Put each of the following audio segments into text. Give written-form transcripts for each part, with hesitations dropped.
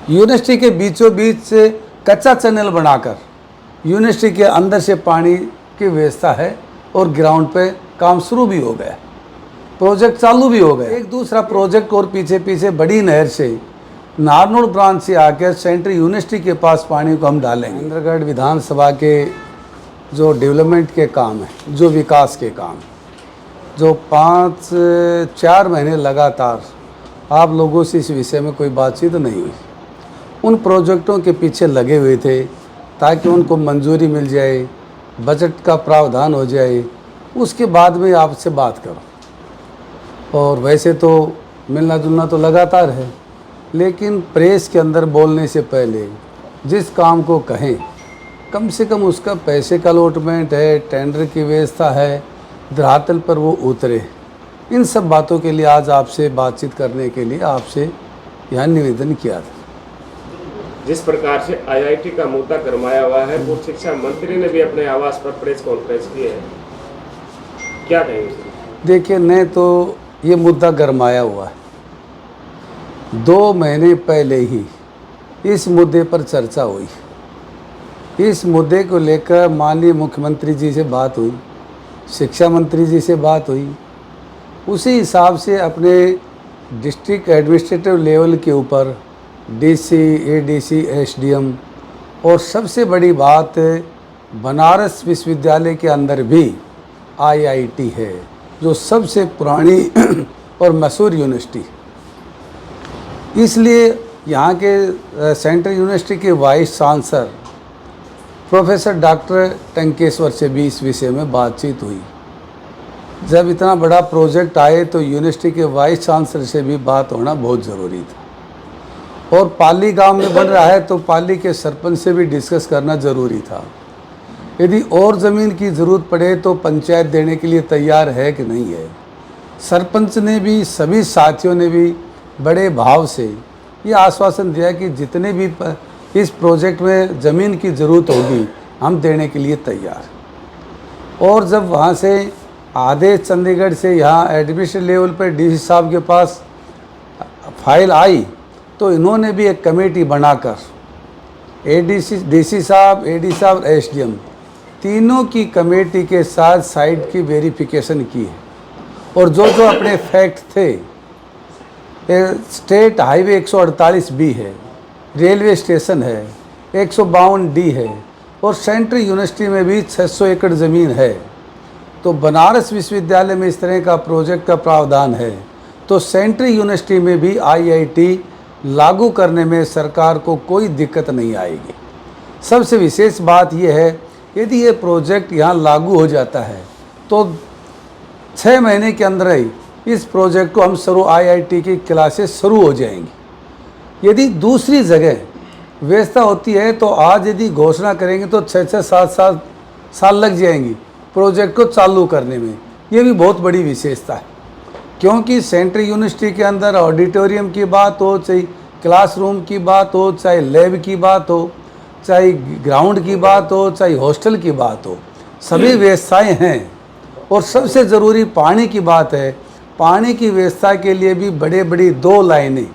University के बीचों बीच से कच्चा चैनल बनाकर यूनिवर्सिटी के अंदर से पानी की व्यवस्था है और ग्राउंड पे काम शुरू भी हो गया, प्रोजेक्ट चालू भी हो गया। एक दूसरा प्रोजेक्ट और पीछे पीछे बड़ी नहर से नारनौल ब्रांच से आकर सेंट्रल यूनिवर्सिटी के पास पानी को हम डालेंगे। इंद्रगढ़ विधानसभा के जो डेवलपमेंट के काम है, जो विकास के काम, जो 5-4 महीने लगातार आप लोगों से इस विषय में कोई बातचीत नहीं हुई, उन प्रोजेक्टों के पीछे लगे हुए थे ताकि उनको मंजूरी मिल जाए, बजट का प्रावधान हो जाए, उसके बाद में आपसे बात करो। और वैसे तो मिलना जुलना तो लगातार है, लेकिन प्रेस के अंदर बोलने से पहले जिस काम को कहें कम से कम उसका पैसे का अलॉटमेंट है, टेंडर की व्यवस्था है, धरातल पर वो उतरे। इन सब बातों के लिए आज आपसे बातचीत करने के लिए आपसे यहाँ निवेदन किया था। जिस प्रकार से आईआईटी का मुद्दा गरमाया हुआ है, पूर्व शिक्षा मंत्री ने भी अपने आवास पर प्रेस कॉन्फ्रेंस की है, क्या कहेंगे? देखिए, न तो ये मुद्दा गरमाया हुआ है, 2 महीने पहले ही इस मुद्दे पर चर्चा हुई। इस मुद्दे को लेकर माननीय मुख्यमंत्री जी से बात हुई, शिक्षा मंत्री जी से बात हुई, उसी हिसाब से अपने डिस्ट्रिक्ट एडमिनिस्ट्रेटिव लेवल के ऊपर डीसी, एडीसी, एसडीएम और सबसे बड़ी बात बनारस विश्वविद्यालय के अंदर भी आईआईटी है, जो सबसे पुरानी और मशहूर यूनिवर्सिटी। इसलिए यहाँ के सेंट्रल यूनिवर्सिटी के vice chancellor professor doctor Tankeshwar से भी इस विषय में बातचीत हुई। जब इतना बड़ा प्रोजेक्ट आए तो यूनिवर्सिटी के वाइस चांसलर से भी बात होना बहुत ज़रूरी था। और पाली गांव में बन रहा है तो पाली के सरपंच से भी डिस्कस करना ज़रूरी था। यदि और ज़मीन की ज़रूरत पड़े तो पंचायत देने के लिए तैयार है कि नहीं है। सरपंच ने भी, सभी साथियों ने भी बड़े भाव से ये आश्वासन दिया कि जितने भी इस प्रोजेक्ट में ज़मीन की ज़रूरत होगी हम देने के लिए तैयार। और जब वहाँ से आदेश चंडीगढ़ से यहाँ एडमिनिस्ट्रेटिव लेवल पर डीसी साहब के पास फाइल आई तो इन्होंने भी एक कमेटी बनाकर डीसी साहब, एडी साहब, एसडीएम तीनों की कमेटी के साथ साइट की वेरिफिकेशन की है। और जो जो अपने फैक्ट थे, स्टेट हाईवे 148 बी है, रेलवे स्टेशन है, 152 डी है और सेंट्रल यूनिवर्सिटी में भी 600 एकड़ ज़मीन है। तो बनारस विश्वविद्यालय में इस तरह का प्रोजेक्ट का प्रावधान है तो सेंट्रल यूनिवर्सिटी में भी आईआईटी लागू करने में सरकार को कोई दिक्कत नहीं आएगी। सबसे विशेष बात यह है, यदि ये प्रोजेक्ट यहाँ लागू हो जाता है तो 6 महीने के अंदर ही इस प्रोजेक्ट को हम शुरू आईआईटी की क्लासेस शुरू हो जाएंगी। यदि दूसरी जगह व्यवस्था होती है तो आज यदि घोषणा करेंगे तो 6-7 साल लग जाएंगी प्रोजेक्ट को चालू करने में। ये भी बहुत बड़ी विशेषता है, क्योंकि सेंट्रल यूनिवर्सिटी के अंदर ऑडिटोरियम की बात हो, चाहे क्लासरूम की बात हो, चाहे लैब की बात हो, चाहे ग्राउंड की बात हो, चाहे हॉस्टल की बात हो, सभी व्यवस्थाएं हैं। और सबसे ज़रूरी पानी की बात है। पानी की व्यवस्था के लिए भी बड़े बड़ी 2 लाइनें,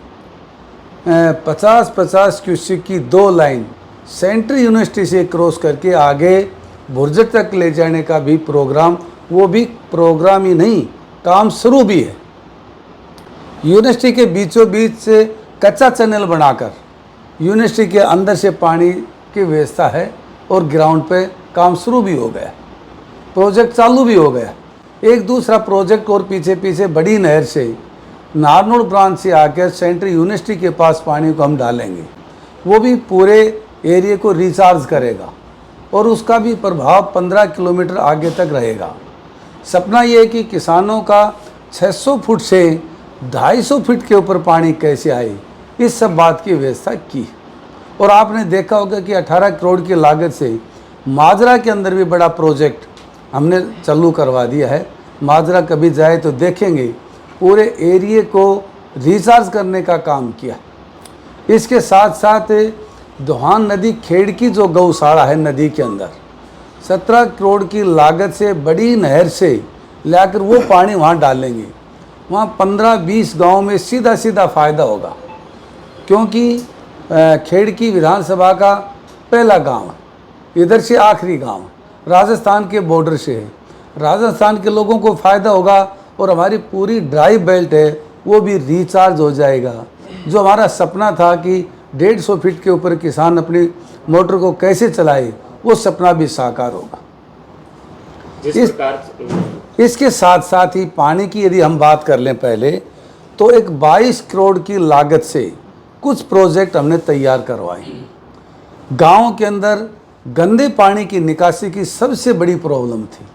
50-50 क्यूसेक की 2 लाइन सेंट्रल यूनिवर्सिटी से क्रॉस करके आगे बुर्ज तक ले जाने का भी प्रोग्राम, वो भी प्रोग्राम ही नहीं, काम शुरू भी है। यूनिवर्सिटी के बीचों बीच से कच्चा चैनल बनाकर यूनिवर्सिटी के अंदर से पानी की व्यवस्था है और ग्राउंड पे काम शुरू भी हो गया, प्रोजेक्ट चालू भी हो गया। एक दूसरा प्रोजेक्ट और पीछे पीछे बड़ी नहर से नारनौल ब्रांच से आकर सेंट्रल यूनिवर्सिटी के पास पानी को हम डालेंगे, वो भी पूरे एरिया को रिचार्ज करेगा और उसका भी प्रभाव 15 किलोमीटर आगे तक रहेगा। सपना ये है कि किसानों का 600 फुट से 250 फीट के ऊपर पानी कैसे आए, इस सब बात की व्यवस्था की। और आपने देखा होगा कि 18 करोड़ की लागत से माजरा के अंदर भी बड़ा प्रोजेक्ट हमने चालू करवा दिया है। माजरा कभी जाए तो देखेंगे, पूरे एरिए को रिचार्ज करने का काम किया। इसके साथ साथ दोहान नदी खेड़ की जो गौशाला है नदी के अंदर, 17 करोड़ की लागत से बड़ी नहर से लाकर वो पानी वहाँ डालेंगे। वहाँ 15-20 गांव में सीधा सीधा फ़ायदा होगा, क्योंकि खेड़की विधानसभा का पहला गांव है, इधर से आखिरी गांव है, राजस्थान के बॉर्डर से है। राजस्थान के लोगों को फ़ायदा होगा और हमारी पूरी ड्राई बेल्ट है वो भी रिचार्ज हो जाएगा। जो हमारा सपना था कि 150 फीट के ऊपर किसान अपनी मोटर को कैसे चलाए, वो सपना भी साकार होगा। इसके साथ साथ ही पानी की यदि हम बात कर लें पहले, तो एक 22 करोड़ की लागत से कुछ प्रोजेक्ट हमने तैयार करवाए। गांव के अंदर गंदे पानी की निकासी की सबसे बड़ी प्रॉब्लम थी।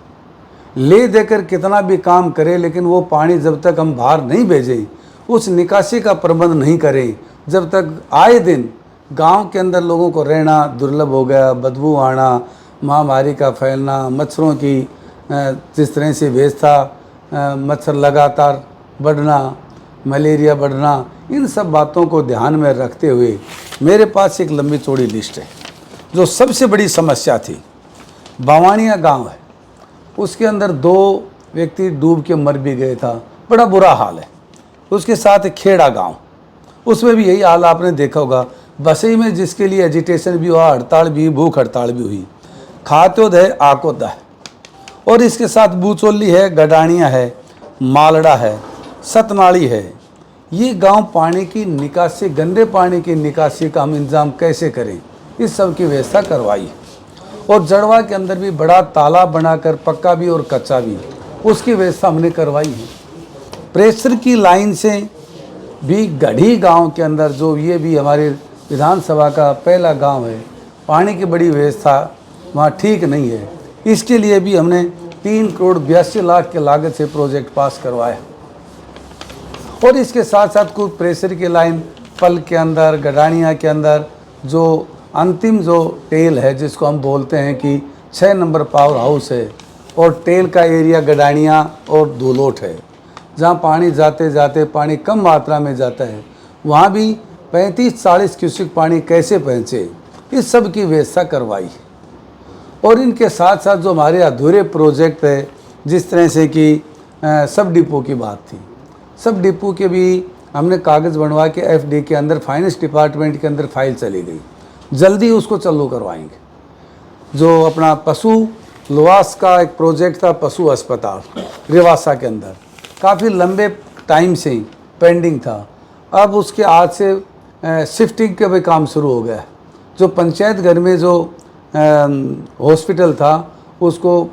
ले देकर कितना भी काम करें, लेकिन वो पानी जब तक हम बाहर नहीं भेजें, उस निकासी का प्रबंध नहीं करें, जब तक आए दिन गांव के अंदर लोगों को रहना दुर्लभ हो गया, बदबू आना, महामारी का फैलना, मच्छरों की जिस तरह से व्यवस्था, मच्छर लगातार बढ़ना, मलेरिया बढ़ना, इन सब बातों को ध्यान में रखते हुए मेरे पास एक लंबी चौड़ी लिस्ट है। जो सबसे बड़ी समस्या थी, बावानिया गांव है, उसके अंदर 2 व्यक्ति डूब के मर भी गए था, बड़ा बुरा हाल है। उसके साथ खेड़ा गांव, उसमें भी यही हाल आपने देखा होगा। बसई में जिसके लिए एजिटेशन भी हुआ, हड़ताल भी, भूख हड़ताल भी हुई। खात्योद है, आकोदा है, और इसके साथ बूचोली है, गडानिया है, मालड़ा है, सतनाली है। ये गांव पानी की निकासी, गंदे पानी की निकासी का हम इंतजाम कैसे करें, इस सब की व्यवस्था करवाई है। और जड़वा के अंदर भी बड़ा तालाब बनाकर, पक्का भी और कच्चा भी, उसकी व्यवस्था हमने करवाई है। प्रेशर की लाइन से भी गढ़ी गांव के अंदर, जो ये भी हमारे विधानसभा का पहला गांव है, पानी की बड़ी व्यवस्था वहाँ ठीक नहीं है। इसके लिए भी हमने 3 करोड़ 82 लाख के लागत से प्रोजेक्ट पास करवाया। और इसके साथ साथ कुछ प्रेशर की लाइन पल के अंदर, गडानिया के अंदर जो अंतिम जो टेल है, जिसको हम बोलते हैं कि 6 नंबर पावर हाउस है, और टेल का एरिया गडानिया और दूलोट है, जहाँ पानी जाते जाते पानी कम मात्रा में जाता है, वहाँ भी 35-40 क्यूसेक पानी कैसे पहुँचे, इस सब की व्यवस्था करवाई है। और इनके साथ साथ जो हमारे अधूरे प्रोजेक्ट है, जिस तरह से कि सब डिपो की बात थी, सब डिपो के भी हमने कागज़ बनवा के एफडी के अंदर, फाइनेंस डिपार्टमेंट के अंदर फाइल चली गई, जल्दी उसको चालू करवाएंगे। जो अपना पशु लुवास का एक प्रोजेक्ट था, पशु अस्पताल रिवासा के अंदर, काफ़ी लंबे टाइम से पेंडिंग था, अब उसके आज से शिफ्टिंग का भी काम शुरू हो गया। जो पंचायत घर में जो हॉस्पिटल था, उसको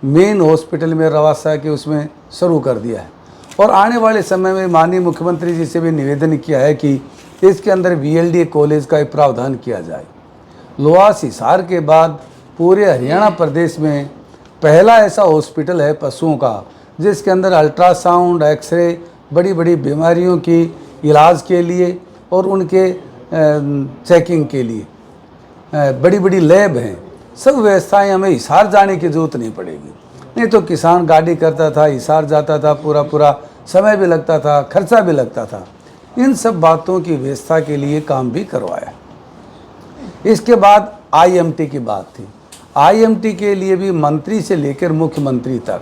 मेन हॉस्पिटल में रवासा के उसमें शुरू कर दिया है। और आने वाले समय में माननीय मुख्यमंत्री जी से भी निवेदन किया है कि इसके अंदर VLD कॉलेज का प्रावधान किया जाए। लुवास हिसार के बाद पूरे हरियाणा प्रदेश में पहला ऐसा हॉस्पिटल है पशुओं का, जिसके अंदर अल्ट्रासाउंड, एक्सरे, बड़ी बड़ी बीमारियों की इलाज के लिए और उनके चेकिंग के लिए बड़ी बड़ी लैब हैं। सब व्यवस्थाएं हमें हिसार जाने की जरूरत नहीं पड़ेगी। नहीं तो किसान गाड़ी करता था, हिसार जाता था, पूरा समय भी लगता था, खर्चा भी लगता था। इन सब बातों की व्यवस्था के लिए काम भी करवाया। इसके बाद IMT की बात थी। IMT के लिए भी मंत्री से लेकर मुख्यमंत्री तक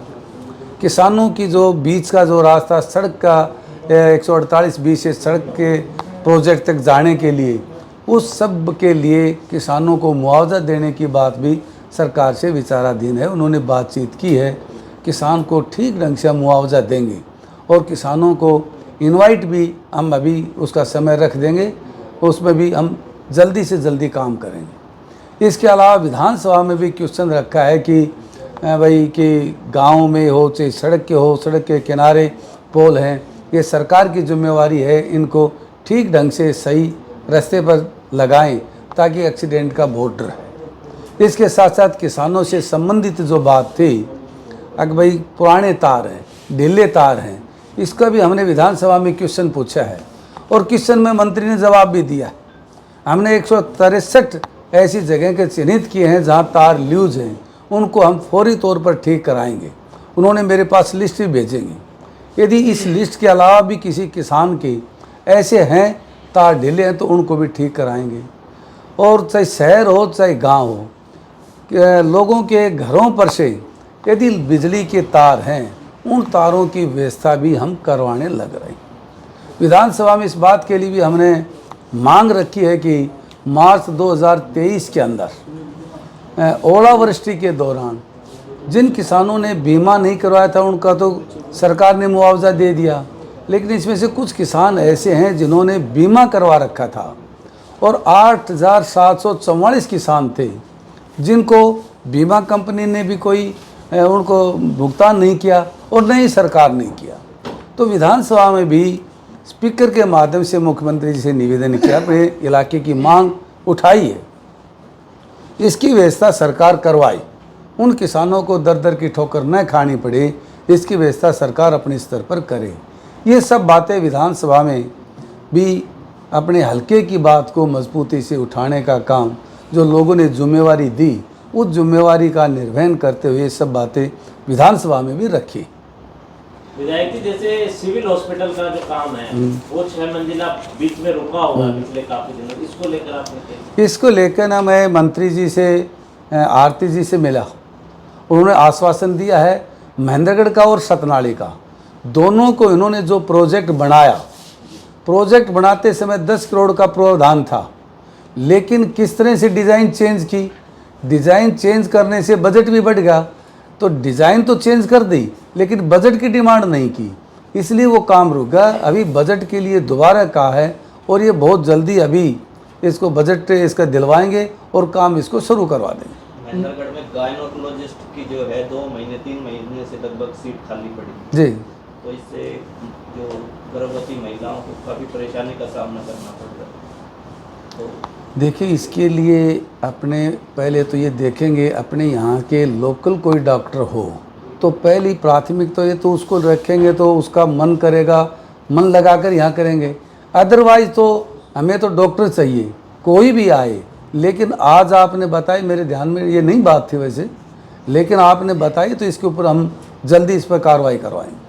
किसानों की जो बीच का जो रास्ता, सड़क का 148B से सड़क के प्रोजेक्ट तक जाने के लिए, उस सब के लिए किसानों को मुआवजा देने की बात भी सरकार से विचाराधीन है। उन्होंने बातचीत की है, किसान को ठीक ढंग से मुआवजा देंगे और किसानों को इनवाइट भी हम अभी उसका समय रख देंगे, उसमें भी हम जल्दी से जल्दी काम करेंगे। इसके अलावा विधानसभा में भी क्वेश्चन रखा है कि भाई कि गांव में हो चाहे सड़क के हो, सड़क के किनारे पोल हैं, ये सरकार की जिम्मेवारी है, इनको ठीक ढंग से सही रास्ते पर लगाएं ताकि एक्सीडेंट का बहुत डर है। इसके साथ साथ किसानों से संबंधित जो बात थी, अगर भाई पुराने तार हैं, ढीले तार हैं, इसका भी हमने विधानसभा में क्वेश्चन पूछा है और क्वेश्चन में मंत्री ने जवाब भी दिया। हमने 163 ऐसी जगह के चिन्हित किए हैं जहां तार लूज हैं, उनको हम फौरी तौर पर ठीक कराएंगे। उन्होंने मेरे पास लिस्ट भी भेजेंगे। यदि इस लिस्ट के अलावा भी किसी किसान के ऐसे हैं तार ढीले हैं तो उनको भी ठीक कराएंगे। और चाहे शहर हो चाहे गांव हो, लोगों के घरों पर से यदि बिजली के तार हैं, उन तारों की व्यवस्था भी हम करवाने लग रहे हैं। विधानसभा में इस बात के लिए भी हमने मांग रखी है कि मार्च 2023 के अंदर ओलावृष्टि के दौरान जिन किसानों ने बीमा नहीं करवाया था उनका तो सरकार ने मुआवजा दे दिया, लेकिन इसमें से कुछ किसान ऐसे हैं जिन्होंने बीमा करवा रखा था और 8,744 किसान थे जिनको बीमा कंपनी ने भी कोई उनको भुगतान नहीं किया और न ही सरकार ने किया। तो विधानसभा में भी स्पीकर के माध्यम से मुख्यमंत्री जी से निवेदन किया, अपने इलाके की मांग उठाई है, इसकी व्यवस्था सरकार करवाए, उन किसानों को दर दर की ठोकर न खानी पड़े, इसकी व्यवस्था सरकार अपने स्तर पर करे। ये सब बातें विधानसभा में भी अपने हल्के की बात को मजबूती से उठाने का काम जो लोगों ने जिम्मेवारी दी, उस जिम्मेवारी का निर्वहन करते हुए ये सब बातें विधानसभा में भी रखी। विधायक जी, जैसे सिविल हॉस्पिटल का जो काम है वो 6 मंजिला बीच में रुका हुआ है पिछले काफी दिनों, इसको लेकर आपने इसको लेकर ना मैं मंत्री जी से, आरती जी से मिला, उन्होंने आश्वासन दिया है महेंद्रगढ़ का और सतनाली का दोनों को इन्होंने जो प्रोजेक्ट बनाया, प्रोजेक्ट बनाते समय 10 करोड़ का प्रावधान था, लेकिन किस तरह से डिज़ाइन चेंज की, डिज़ाइन चेंज करने से बजट भी बढ़ गया, तो डिज़ाइन तो चेंज कर दी लेकिन बजट की डिमांड नहीं की, इसलिए वो काम रुक गया। अभी बजट के लिए दोबारा कहा है और ये बहुत जल्दी अभी इसको बजट इसका दिलवाएंगे और काम इसको शुरू करवा देंगे। महेंद्रगढ़ में गायनोकोलॉजिस्ट की जो है 2 महीने 3 महीने से लगभग सीट खाली पड़ी जी, तो इससे जो गर्भवती महिलाओं को काफ़ी परेशानी का सामना करना पड़ रहा है। तो देखिए, इसके लिए अपने पहले तो ये देखेंगे अपने यहाँ के लोकल कोई डॉक्टर हो तो पहली प्राथमिक तो ये तो उसको रखेंगे तो उसका मन करेगा, मन लगाकर यहाँ करेंगे। अदरवाइज तो हमें तो डॉक्टर चाहिए, कोई भी आए। लेकिन आज आपने बताई, मेरे ध्यान में ये नहीं बात थी वैसे, लेकिन आपने बताई तो इसके ऊपर हम जल्दी इस पर कार्रवाई करवाएंगे।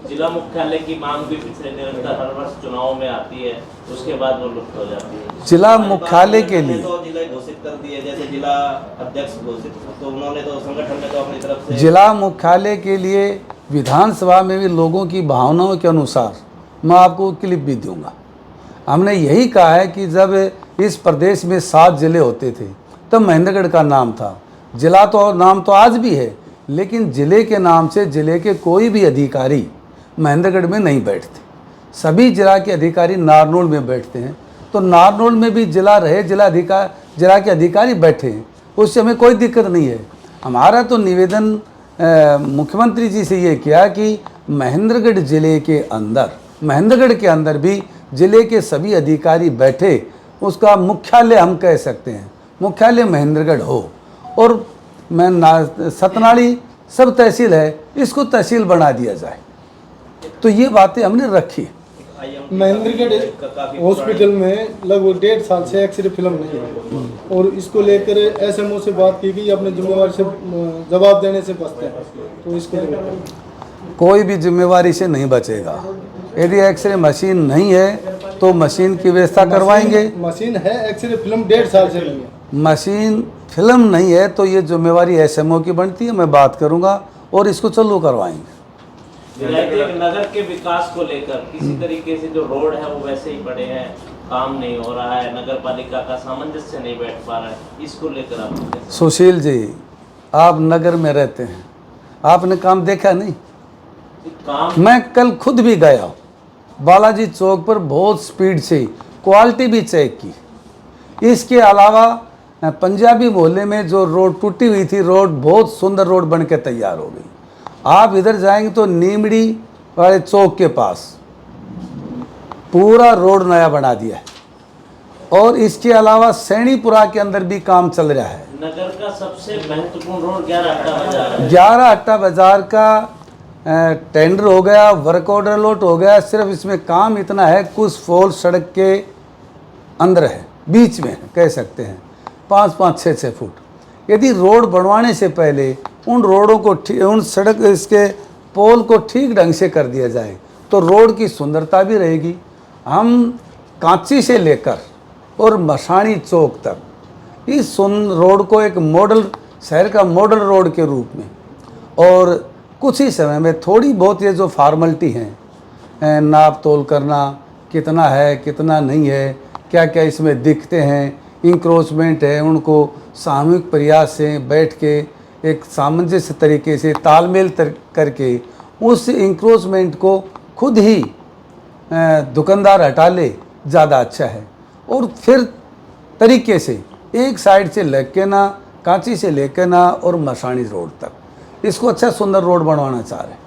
जिला मुख्यालय की मांग भी पिछले निरंतर हर वर्ष चुनाव में आती है, उसके बाद वो लुप्त हो जाती है। जिला मुख्यालय के लिए तो जिला घोषित कर दिए, जैसे जिला अध्यक्ष घोषित, तो उन्होंने तो संगठन में तो अपनी तरफ से जिला मुख्यालय के लिए विधानसभा में भी लोगों की भावनाओं के अनुसार मैं आपको क्लिप भी दूंगा। हमने यही कहा है कि जब इस प्रदेश में 7 जिले होते थे तब महेंद्रगढ़ का नाम था, जिला तो नाम तो आज भी है, लेकिन जिले के नाम से जिले के कोई भी अधिकारी महेंद्रगढ़ में नहीं बैठते, सभी जिला के अधिकारी नारनौल में बैठते हैं। तो नारनौल में भी जिला रहे, जिला के अधिकारी बैठे हैं, उससे हमें कोई दिक्कत नहीं है। हमारा तो निवेदन मुख्यमंत्री जी से ये किया कि महेंद्रगढ़ जिले के अंदर, महेंद्रगढ़ के अंदर भी जिले के सभी अधिकारी बैठे, उसका मुख्यालय हम कह सकते हैं, मुख्यालय महेंद्रगढ़ हो। और सतनाली सब तहसील है, इसको तहसील बना दिया जाए। तो ये बातें हमने रखी। महेंद्रगढ़ हॉस्पिटल में लगभग 1.5 साल से एक्सरे फिल्म नहीं है और इसको लेकर एसएमओ से बात की गई, अपने जिम्मेवारी से जवाब देने से बचते हैं, तो इसको कोई भी जिम्मेवारी से नहीं बचेगा। यदि एक्सरे मशीन नहीं है तो मशीन की व्यवस्था करवाएंगे। मशीन है, एक्सरे फिल्म 1.5 साल से नहीं है। मशीन फिल्म नहीं है तो ये जिम्मेवारी एसएमओ की बनती है, मैं बात करूँगा और इसको चालू करवाएंगे। नगर के विकास को लेकर किसी तरीके से जो रोड है वो वैसे ही पड़े हैं, काम नहीं हो रहा है, नगर पालिका का सामंजस्य नहीं बैठ पा रहा है, इसको लेकर आप सुशील जी, आप नगर में रहते हैं, आपने काम देखा नहीं? काम मैं कल खुद भी गया बालाजी चौक पर, बहुत स्पीड से क्वालिटी भी चेक की। इसके अलावा पंजाबी मोहल्ले में जो रोड टूटी हुई थी, रोड बहुत सुंदर रोड बन के तैयार हो गई। आप इधर जाएंगे तो नीमड़ी वाले चौक के पास पूरा रोड नया बना दिया है। और इसके अलावा सैनीपुरा के अंदर भी काम चल रहा है। नगर का सबसे महत्वपूर्ण रोड 11 अट्टा बाजार है। 11 अट्टा बाजार का टेंडर हो गया, वर्क ऑर्डर अलॉट हो गया। सिर्फ इसमें काम इतना है, कुछ फोल सड़क के अंदर है, बीच में कह सकते हैं 5-5, 6-6 फुट। यदि रोड बनवाने से पहले उन रोडों को उन सड़क इसके पोल को ठीक ढंग से कर दिया जाए तो रोड की सुंदरता भी रहेगी। हम कांची से लेकर और मसाणी चौक तक इस रोड को एक मॉडल, शहर का मॉडल रोड के रूप में, और कुछ ही समय में थोड़ी बहुत ये जो फार्मलिटी हैं, नाप तोल करना कितना है कितना नहीं है, क्या क्या इसमें दिक्कतें हैं, इंक्रोचमेंट है, उनको सामूहिक प्रयास से बैठ के एक सामंजस्य तरीके से तालमेल करके उस इंक्रोचमेंट को खुद ही दुकानदार हटा ले, ज़्यादा अच्छा है। और फिर तरीके से एक साइड से लेके ना, कांची से लेकर ना और मसाणी रोड तक इसको अच्छा सुंदर रोड बनवाना चाह रहे हैं।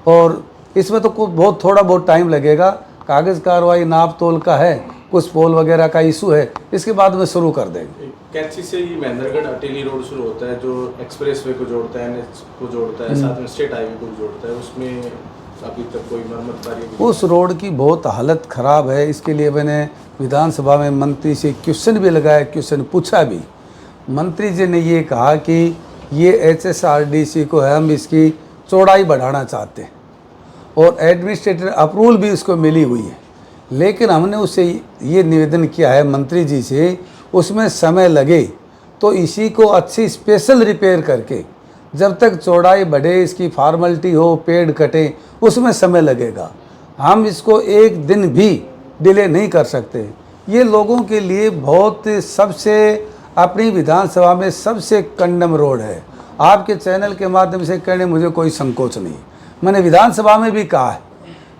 और इसमें तो बहुत थोड़ा बहुत टाइम लगेगा, कागज़ कार्रवाई नाप तोल का है, कुछ पोल वगैरह का इशू है, इसके बाद में शुरू कर देंगे। कैंची से ही महेंद्रगढ़ अटेली रोड शुरू होता है, जो एक्सप्रेसवे को जोड़ता है, NH को जोड़ता है, साथ में स्टेट हाईवे को जोड़ता है, उसमें अभी तक कोई मरम्मत कार्य उस रोड की बहुत हालत ख़राब है। इसके लिए मैंने विधानसभा में मंत्री से क्वेश्चन भी लगाया, क्वेश्चन पूछा भी। मंत्री जी ने ये कहा कि ये HSRDC को है, हम इसकी चौड़ाई बढ़ाना चाहते हैं और एडमिनिस्ट्रेटिव अप्रूवल भी इसको मिली हुई है, लेकिन हमने उससे ये निवेदन किया है मंत्री जी से, उसमें समय लगे तो इसी को अच्छी स्पेशल रिपेयर करके, जब तक चौड़ाई बढ़े, इसकी फॉर्मेलिटी हो, पेड़ कटे, उसमें समय लगेगा। हम इसको एक दिन भी डिले नहीं कर सकते। ये लोगों के लिए बहुत सबसे अपनी विधानसभा में सबसे कंडम रोड है। आपके चैनल के माध्यम से कहने मुझे कोई संकोच नहीं। मैंने विधानसभा में भी कहा है,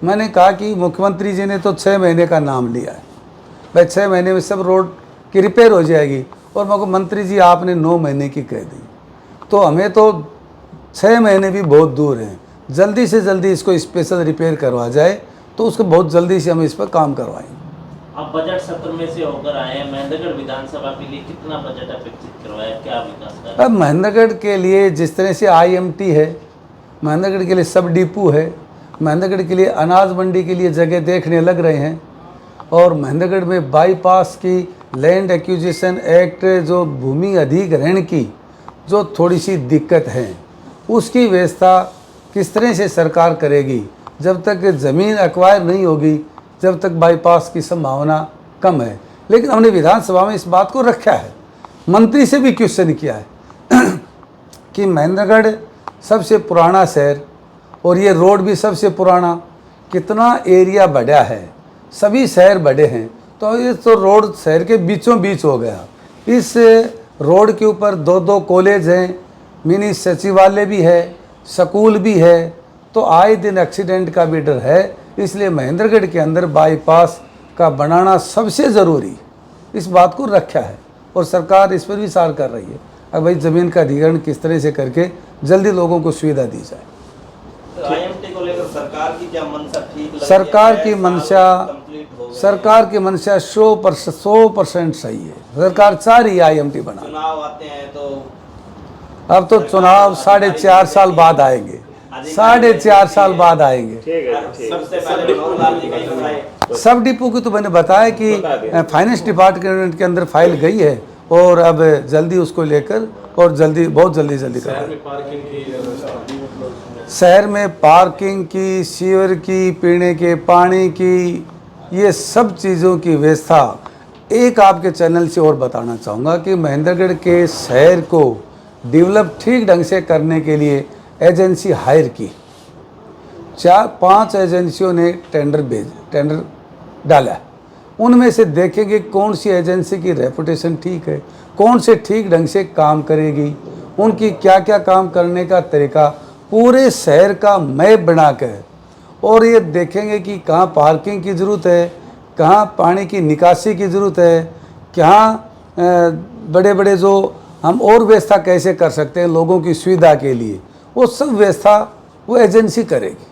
मैंने कहा कि मुख्यमंत्री जी ने तो 6 महीने का नाम लिया है, भाई 6 महीने में सब रोड की रिपेयर हो जाएगी, और मेरे को मंत्री जी आपने 9 महीने की कह दी, तो हमें तो 6 महीने भी बहुत दूर हैं। जल्दी से जल्दी इसको स्पेशल रिपेयर करवा जाए तो उसको बहुत जल्दी से हम इस पर काम करवाएंगे। अब बजट सत्र में से होकर आए हैं, महेंद्रगढ़ विधानसभा के लिए कितना बजट अपेक्षित करवाया, क्या विकास कर? अब महेंद्रगढ़ के लिए जिस तरह से IMT है, महेंद्रगढ़ के लिए सब डिपो है, महेंद्रगढ़ के लिए अनाज मंडी के लिए जगह देखने लग रहे हैं, और महेंद्रगढ़ में बाईपास की लैंड एक्विजिशन एक्ट, जो भूमि अधिग्रहण की जो थोड़ी सी दिक्कत है, उसकी व्यवस्था किस तरह से सरकार करेगी। जब तक ज़मीन एक्वायर नहीं होगी, जब तक बाईपास की संभावना कम है। लेकिन हमने विधानसभा में इस बात को रखा है, मंत्री से भी क्वेश्चन किया है कि महेंद्रगढ़ सबसे पुराना शहर और ये रोड भी सबसे पुराना, कितना एरिया बढ़ा है, सभी शहर बड़े हैं, तो ये तो रोड शहर के बीचों बीच हो गया। इस रोड के ऊपर 2-2 कॉलेज हैं, मिनी सचिवालय भी है, स्कूल भी है, तो आए दिन एक्सीडेंट का भी डर है। इसलिए महेंद्रगढ़ के अंदर बाईपास का बनाना सबसे ज़रूरी, इस बात को रखा है, और सरकार इस पर विचार कर रही है। अब भाई ज़मीन का अधिग्रहण किस तरह से करके जल्दी लोगों को सुविधा दी जाए। तो IMT को लेकर सरकार की क्या मंशा ठीक लग सरकार रही की है? मंशा, कंप्लीट हो गया। सरकार की मंशा 100% सही है। सरकार चाह रही है IMT बना। चुनाव आते हैं तो अब तो चुनाव 4.5 साल बाद आएंगे, 4.5 साल बाद आएंगे। ठीक है, ठीक है। सबसे पहले मनोहर लाल जी का ही बताएं। सब डिपो की तो मैंने बताया कि फाइनेंस डिपार्टमेंट के अंदर फाइल गई है, और अब जल्दी उसको लेकर और जल्दी, बहुत जल्दी शहर करें। में पार्किंग की व्यवस्था, शहर में पार्किंग की, सीवर की, पीने के पानी की, ये सब चीज़ों की व्यवस्था। एक आपके चैनल से और बताना चाहूँगा कि महेंद्रगढ़ के शहर को डेवलप ठीक ढंग से करने के लिए एजेंसी हायर की, 4-5 एजेंसियों ने टेंडर डाला। उनमें से देखेंगे कौन सी एजेंसी की रेपुटेशन ठीक है, कौन से ठीक ढंग से काम करेगी, उनकी क्या क्या काम करने का तरीका, पूरे शहर का मैप बनाकर, और ये देखेंगे कि कहाँ पार्किंग की ज़रूरत है, कहाँ पानी की निकासी की ज़रूरत है, कहाँ बड़े बड़े जो हम और व्यवस्था कैसे कर सकते हैं लोगों की सुविधा के लिए, वो सब व्यवस्था वो एजेंसी करेगी।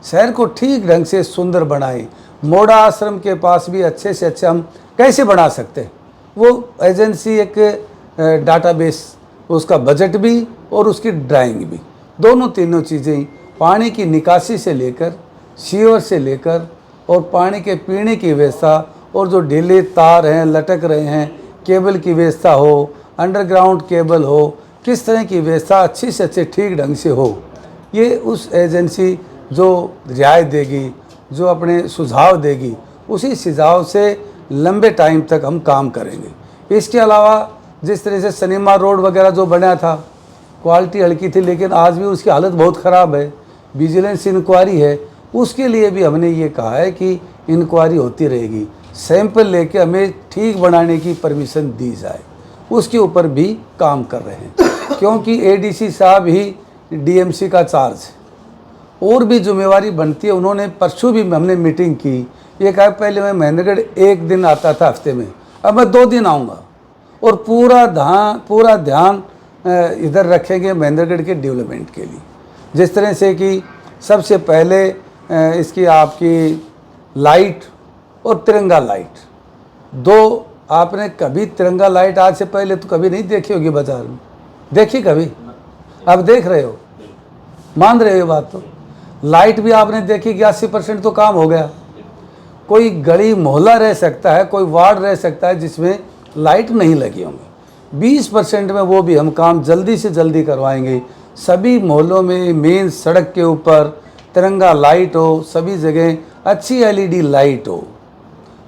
शहर को ठीक ढंग से सुंदर बनाए। मोड़ा आश्रम के पास भी अच्छे से अच्छा हम कैसे बना सकते हैं, वो एजेंसी एक डाटाबेस, उसका बजट भी और उसकी ड्राइंग भी, दोनों तीनों चीज़ें, पानी की निकासी से लेकर, सीवर से लेकर, और पानी के पीने की व्यवस्था, और जो ढीले तार हैं लटक रहे हैं, केबल की व्यवस्था हो, अंडरग्राउंड केबल हो, किस तरह की व्यवस्था अच्छी से अच्छे ठीक ढंग से हो, ये उस एजेंसी जो रियायत देगी, जो अपने सुझाव देगी, उसी सुझाव से लंबे टाइम तक हम काम करेंगे। इसके अलावा जिस तरह से सिनेमा रोड वगैरह जो बना था, क्वालिटी हल्की थी, लेकिन आज भी उसकी हालत बहुत ख़राब है। विजिलेंस इंक्वायरी है, उसके लिए भी हमने ये कहा है कि इंक्वायरी होती रहेगी। सैंपल लेके हमें ठीक बनाने की परमिशन दी जाए, उसके ऊपर भी काम कर रहे हैं। क्योंकि एडीसी साहब ही डीएमसी का चार्ज है और भी जिम्मेवारी बनती है। उन्होंने परसों भी हमने मीटिंग की, ये कहा पहले मैं महेंद्रगढ़ 1 दिन आता था हफ्ते में, अब मैं 2 दिन आऊँगा और पूरा ध्यान इधर रखेंगे महेंद्रगढ़ के डेवलपमेंट के लिए। जिस तरह से कि सबसे पहले इसकी आपकी लाइट और तिरंगा लाइट, 2 आपने कभी तिरंगा लाइट आज से पहले तो कभी नहीं देखी होगी बाजार में, देखी कभी? अब देख रहे हो, मान रहे हो बात? तो लाइट भी आपने देखी कि 80% तो काम हो गया। कोई गली मोहल्ला रह सकता है, कोई वार्ड रह सकता है जिसमें लाइट नहीं लगी होंगी, 20% में वो भी हम काम जल्दी से जल्दी करवाएंगे। सभी मोहल्लों में मेन सड़क के ऊपर तिरंगा लाइट हो, सभी जगह अच्छी एलईडी लाइट हो,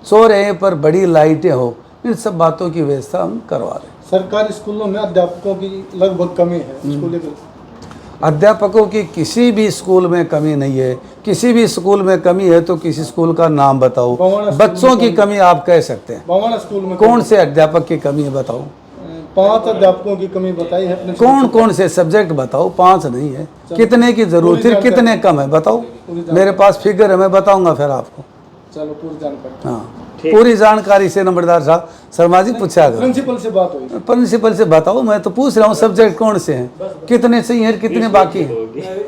चौराहे पर बड़ी लाइटें हो, इन सब बातों की व्यवस्था हम करवा रहे हैं। सरकारी स्कूलों में अध्यापकों की लगभग कमी है, इसको लेकर अध्यापकों की किसी भी स्कूल में कमी नहीं है। किसी भी स्कूल में कमी है तो किसी स्कूल का नाम बताओ। बच्चों की कमी आप कह सकते हैं, बवाना स्कूल में कौन से अध्यापक की कमी है बताओ? 5 अध्यापकों की कमी बताई है अपने। कौन से सब्जेक्ट बताओ? 5 नहीं है, कितने की जरूरत है, कितने कम है बताओ? मेरे पास फिगर है, मैं बताऊंगा फिर आपको। चलो पूरी जानकारी। हाँ, पूरी जानकारी से नंबरदार साहब शर्मा जी पूछा करो। प्रिंसिपल से बात हुई? प्रिंसिपल से बताओ, मैं तो पूछ रहा हूँ सब्जेक्ट कौन से हैं, कितने सही हैं, कितने बाकी हैं।